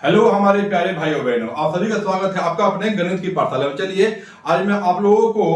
Hello हमारे प्यारे भाइयों बहनों, आप सभी का स्वागत है आपका अपने गणित की पाठशाला में। चलिए आज मैं आप लोगों को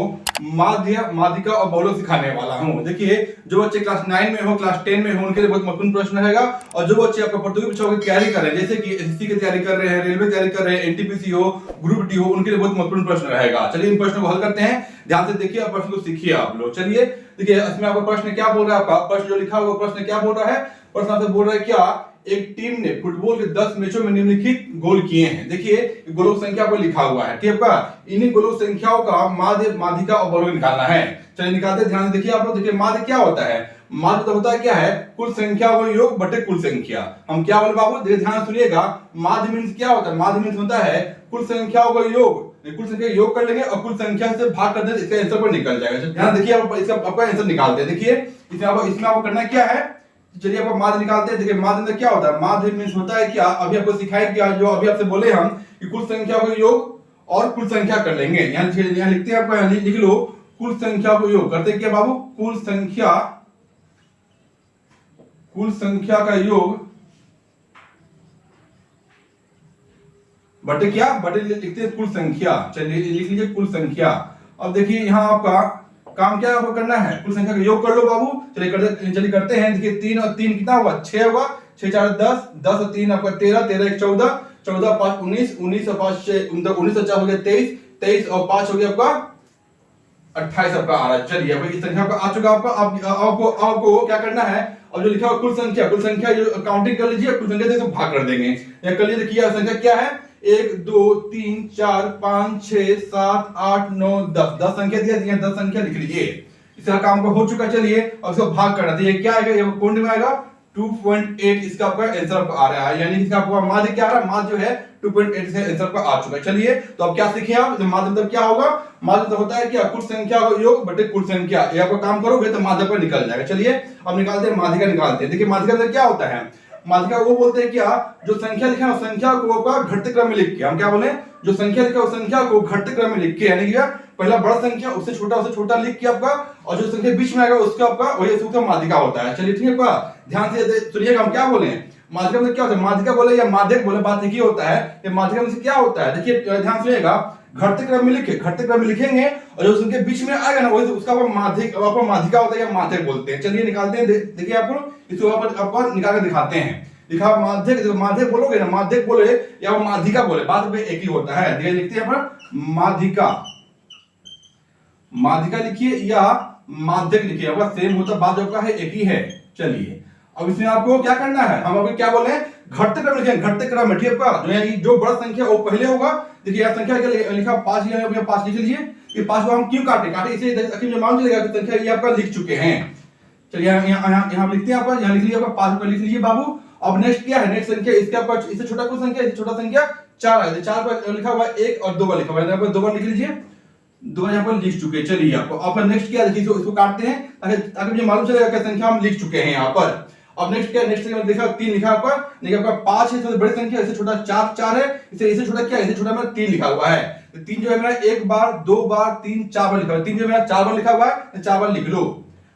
माध्य, माध्यिका और बहुलक सिखाने वाला हूं। देखिए, जो बच्चे क्लास 9 में हो, क्लास 10 में हो, उनके लिए बहुत महत्वपूर्ण प्रश्न रहेगा। और जो बच्चे आपका प्रतियोगी परीक्षाओं की तैयारी कर रहे हैं, जैसे कि एसएससी की तैयारी कर रहे हैं, रेलवे की तैयारी कर रहे हैं, एनटीपीसी हो, ग्रुप डी हो, उनके लिए बहुत महत्वपूर्ण प्रश्न रहेगा। चलिए इन प्रश्नों को हल करते हैं, ध्यान से देखिए और प्रश्न को सीखिए आप लोग। चलिए देखिए, इसमें आपका प्रश्न क्या बोल रहा है, आपका प्रश्न जो लिखा हुआ प्रश्न क्या बोल रहा है। प्रश्न आपसे बोल रहा है क्या एक टीम ने फुटबॉल के 10 मैचों में निम्नलिखित गोल किए हैं। देखिए गोलों की संख्या पर लिखा हुआ है, ठीक है। इन्हीं गोलों की संख्याओं का माध्य, माध्यिका और बहुलक निकालना है। चलिए निकालते हैं, ध्यान से देखिए आप लोग। देखिए माध्य क्या होता है, माध्य तो होता है क्या है, कुल संख्या का योग बटे कुल संख्या। हम क्या बोले बाबू, देखिए ध्यान सुनिएगा। माध्य मींस क्या होता है, माध्य मींस होता है कुल संख्याओं का योग। कुल संख्या योग कर लेंगे और कुल संख्या से भाग कर देंगे, इसका आंसर पर निकल जाएगा। ध्यान देखिए, इसका आपका आंसर निकालते हैं। देखिए इसमें आपको करना क्या है, चलिए आपको माध्य निकालते हैं। देखिए माध्य में क्या होता है, माध्य मींस होता है क्या, अभी आपको सिखाया क्या, जो अभी आपसे बोले हम कि कुल संख्या को योग और कुल संख्या कर लेंगे। यहाँ लिखते हैं, आपको लिख लो, कुल संख्या को योग करते क्या बाबू, कुल संख्या का योग बटे क्या, बटे लिखते हैं कुल संख्या। चलिए लिख लीजिए कुल संख्या। अब देखिए यहाँ आपका काम क्या आपको करना है, कुल संख्या का योग कर लो बाबू। चलिए करते हैं। देखिए 3 और 3 कितना हुआ, 6 हुआ। 6 4 10, 10 और 3 आपका 13, 13 1 14, 14 5 19, 19 और 5 6 19 और 4 हो गया 23, 23 और 5 हो गया आपका 28 आपका आ रहा है। चलिए अब इस संख्या का आ चुका आपका। अब आपको क्या करना है, अब जो लिखा हुआ कुल संख्या जो काउंटिंग कर लीजिए, कुल संख्या से भाग कर देंगे। या कर लीजिए, देखिए संख्या क्या है, 1 2 3 4 5 6 7 8 9 10, 10 संख्या दिया, 10 संख्या लिख लीजिए। इसका काम को हो चुका। चलिए अब इसको भाग करना चाहिए, क्या आएगा, ये पूर्ण में आएगा 2.8, इसका आपका आंसर आपको आ रहा है। यानी इसका आपका माध्य क्या आ रहा है, माध्य जो है 2.8 से आंसर आपका आ चुका है। चलिए तो अब क्या सीखे आप, तो माध्य मतलब क्या होगा, माध्य तो होता है क्या, कुल संख्या का योग बटे कुल संख्या। ये आपका काम करोगे तो माध्य पर निकल जाएगा। चलिए अब निकालते हैं, माध्यिका निकालते हैं। देखिए माध्यिका मतलब क्या होता है, माध्यिका वो बोलते हैं क्या, जो संख्या लिखा है उस संख्या को आपका घटते क्रम में लिख के, हम क्या बोले, जो संख्या लिखा है उस संख्या को घटते क्रम में लिख के, यानी कि पहला बड़ा संख्या उससे छोटा लिख के आपका, और जो संख्या बीच में आएगा उसका आपका वही उसका माध्यिका होता है। चलिए ठीक है, ध्यान से सुनिएगा हम क्या बोले। माध्यिका में क्या होता है, माध्यिका बोले या माध्यक बोले, बात एक ही होता है। ये माध्यिका में क्या होता है, देखिए ध्यान सुनिएगा, घटते क्रम में लिखेंगे और जो संख्या बीच में आएगा ना वही उसका आपको माध्यिका होता है या माध्यक बोलते हैं। चलिए निकालते हैं। देखिए आपको इसको आपको निकाल कर दिखाते हैं। लिखा माध्यक, माध्यक बोलोगे ना, माध्यक बोले या माध्यिका बोले, बात पे एक ही होता है। देखिए लिखते हैं पर माध्यिका, माध्यिका लिखिए या माध्यक लिखिए, आपका सेम होता, बात जो है एक ही है। चलिए अब इसमें आपको क्या करना है, हम अभी क्या बोले, घटते क्रम लिखेंगे, घटते क्रम में, ठीक है। जो बड़ा संख्या वो पहले होगा। देखिए यह संख्या क्या लिखा, 5 लिखा, 5 लिख लीजिए। ये 5 को हम क्यों काटे इसे जो मान चलेगा कि संख्या ये आपका लिख चुके हैं। चलिए यहाँ लिखते हैं, आपका यहाँ लिख लीजिए, आपका 5 लिख लीजिए बाबू। अब नेक्स्ट क्या है, नेक्स्ट संख्या इसके आपका इससे छोटा कोई संख्या, इससे छोटा संख्या 4 है। 4 पर लिखा हुआ 1 और 2 बार लिखा हुआ है, आपको 2 बार लिख लीजिए, 2 यहाँ पर लिख चुके। चलिए आपको नेक्स्ट क्या, देखिए इसको काटते हैं ताकि मुझे मालूम चलेगा क्या संख्या हम लिख चुके हैं यहाँ पर। अब नेक्स्ट क्या, नेक्स्ट देखा 3 लिखा आपका, देखिए आपका 5 है, सबसे बड़ी संख्या, इससे छोटा 4 है, इससे छोटा क्या है, इससे छोटा मेरा 3 लिखा हुआ है। तो 3 जो है मेरा 1 बार 2 बार 3 4 बार लिखा हुआ है। 3 जो मेरा 4 बार लिखा हुआ है तो 4 बार लिख लो।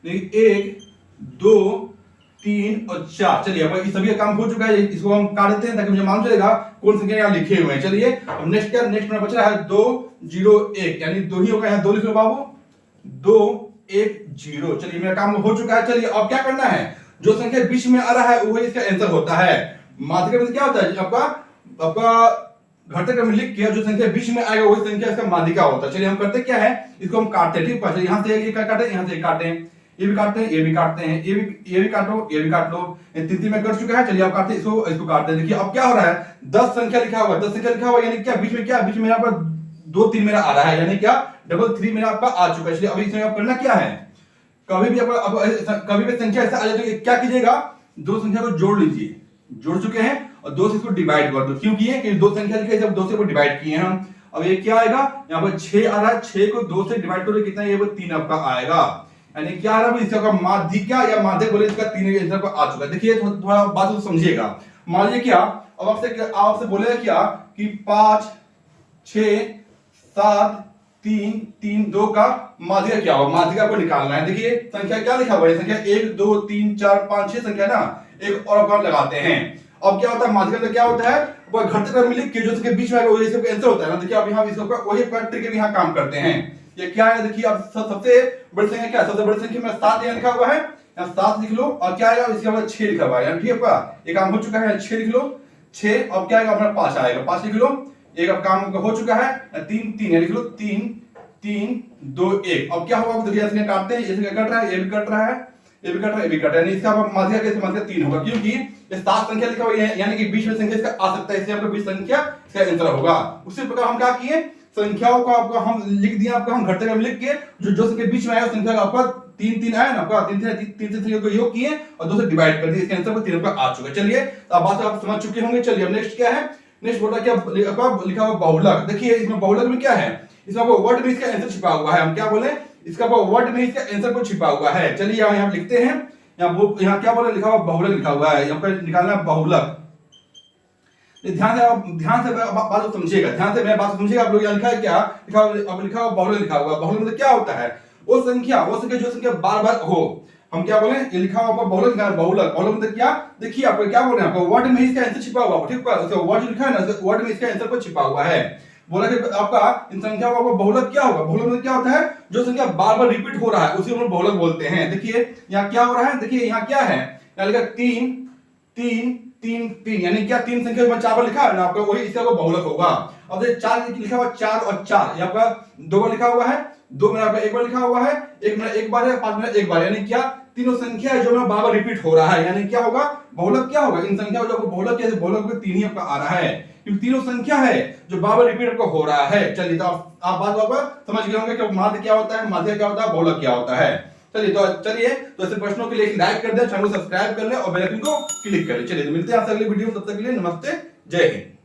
1 2 3 और 4। चलिए अब ये सभी काम हो चुका है, इसको हम काट देते हैं ताकि मुझे मालूम चलेगा कौन संख्या यहाँ लिखे हुए हैं। चलिए अब नेक्स्ट क्या, नेक्स्ट मेरा बच रहा है 2 0 1, यानी 2 ही होगा, यहाँ 2 लिख लो बाबू, 2 1 0। चलिए मेरा काम हो चुका है। चलिए अब क्या करना है, जो संख्या बीच में आ रहा है वही इसका आंसर होता है। माध्यिका में क्या होता है, आपका घटते क्रम में लिख के जो संख्या बीच में आएगा वही संख्या इसका माध्यिका होता है। चलिए हम करते क्या है, इसको हम काटते हैं, ठीक है। यहाँ से ये काटे, यहाँ से काटे, ये भी काटते हैं, ये भी काटते हैं, ये भी काटो, ये भी काट लो। 3 में कर चुका है। चलिए आप काटते इसको काटते हैं। देखिए अब क्या हो रहा है, 10 संख्या लिखा हुआ है, 10 संख्या लिखा हुआ है, यानी क्या बीच में क्या, बीच में यहाँ पर 2 3 मेरा आ रहा है, यानी क्या डबल 3 मेरा आपका आ चुका है। इसलिए अभी इसमें आप करना क्या है, कभी भी कभी भी संख्या ऐसा आ जाए तो क्या कीजिएगा, 2 संख्या को जोड़ लीजिए, जोड़ चुके हैं, और 2 से इसको डिवाइड कर दो। क्यों किए, कि 2 संख्या लिखे जब 2 से डिवाइड किए हैं हम। अब ये क्या आएगा, यहाँ पर 6 आ रहा है, 6 को 2 से डिवाइड करो कितना, ये वो 3 आपका आएगा। यानी क्या आ रहा है, इसका माध्यिका या माध्यक बोले, इसका 3 आंसर पर आ चुका है। देखिए थोड़ा बात को समझिएगा। मान लीजिए क्या, अब आपसे बोलेगा क्या कि 5 6 7 3 3 2 का माध्यिका क्या होगा, माध्यिका को निकालना है। देखिए संख्या क्या लिखा हुआ है, संख्या 1 2 3 4 5 6 संख्या ना, एक और लगाते हैं। अब क्या होता है माध्यिका में क्या होता है, वो घटते क्रम में लिख के जो इसके बीच में आएगा वही इसका आंसर होता है ना। देखिए अब यहाँ इसका वही ट्रिक यहाँ काम करते हैं। ये क्या है देखिए, अब सबसे बड़ी संख्या क्या है, सबसे बड़ी संख्या में 7 यहाँ लिखा हुआ है, यहाँ 7 लिख लो और क्या आएगा इसके बाद 6 लिखा हुआ है, ठीक है आपका ये काम हो चुका है, 6 लिख लो 6, अब क्या आएगा अपना 5 आएगा, 5 लिख लो, एक अब काम हो चुका है, 3 3 लिख लो 3 3 2 1, अब क्या होगा देखिए इसने काटते हैं, इसने कट रहा है, ये भी कट रहा है, ये भी कट रहा है, ये भी कट रहा है, इसका माध्यिका कैसे, माध्यिका 3 होगा क्योंकि ये 7 संख्या लिखा हुआ है यानी कि बीच में संख्या इसका आ सकता है, इसलिए आपका बीच संख्या इसका आंसर होगा। उसी प्रकार हम क्या किए, संख्याओं का आपका हम लिख दिया, आपका हम घटते क्रम लिख के जो संख्या बीच में आया संख्या का आपका 3 3 आया ना, आपका 3 संख्या को योग किए और 2 से डिवाइड कर दिए, इसके आंसर पर 3 आपका आ चुका है। चलिए अब बात आप समझ चुके होंगे। चलिए अब नेक्स्ट क्या है, नेक्स्ट बोला क्या लिखा हुआ बहुलक। देखिए इसमें बहुलक में क्या है, इसमें आपको वर्ड में इसका आंसर छिपा हुआ है, हम क्या बोले इसका वर्ड में इसका आंसर को छिपा हुआ है। चलिए यहाँ लिखते हैं, यहाँ क्या बोले लिखा हुआ बहुलक लिखा हुआ है, यहाँ पर निकालना बहुलक। ध्यान से बात को समझिएगा, ध्यान से मैं बात समझिएगा। आप लोग यहाँ लिखा है क्या, लिखा हुआ बहुलक लिखा हुआ, बहुलक मतलब क्या होता है, वो संख्या जो संख्या बार बार हो, हम क्या बोले ये लिखा हुआ बहुलक लिखा है, बहुलक मतलब क्या, देखिए आपको क्या बोल रहे हैं, आपको वर्ड में इसका आंसर छिपा हुआ, ठीक है वर्ड लिखा है ना, वर्ड में इसका आंसर को छिपा हुआ है। बोला कि आपका इन संख्याओं का बहुलक क्या होगा, बहुलक मतलब क्या होता है, जो संख्या बार बार रिपीट हो रहा है उसी को बहुलक बोलते हैं। देखिए यहाँ क्या हो रहा है, देखिए यहाँ क्या है, यहाँ लिखा 3 3 3 3 यानी क्या 3 संख्या में 4 बार लिखा है ना, आपका वही इसका बहुलक होगा। अब देखिए 4 लिखा हुआ 4 और 4, यहाँ आपका 2 बार लिखा हुआ है, 2 में आपका 1 बार लिखा हुआ है, 1 में 1 बार है, 5 में 1 बार, यानी क्या तीनों संख्या है जो में बार बार रिपीट हो रहा है, यानी क्या होगा बहुलक क्या होगा, इन संख्याओं जो बहुलक है, बहुलक में 3 ही आपका आ रहा है क्योंकि तीनों संख्या है जो बार बार रिपीट आपको हो रहा है। चलिए तो आप बात बार समझ गए होंगे कि माध्य क्या होता है, माध्य क्या होता है, बहुलक क्या होता है। चलिए तो ऐसे प्रश्नों के लिए लाइक कर दे, चैनल को सब्सक्राइब कर ले और बेल आइकन को क्लिक कर ले। चलिए तो मिलते हैं आपसे अगले वीडियो में, तब तक के लिए नमस्ते, जय हिंद।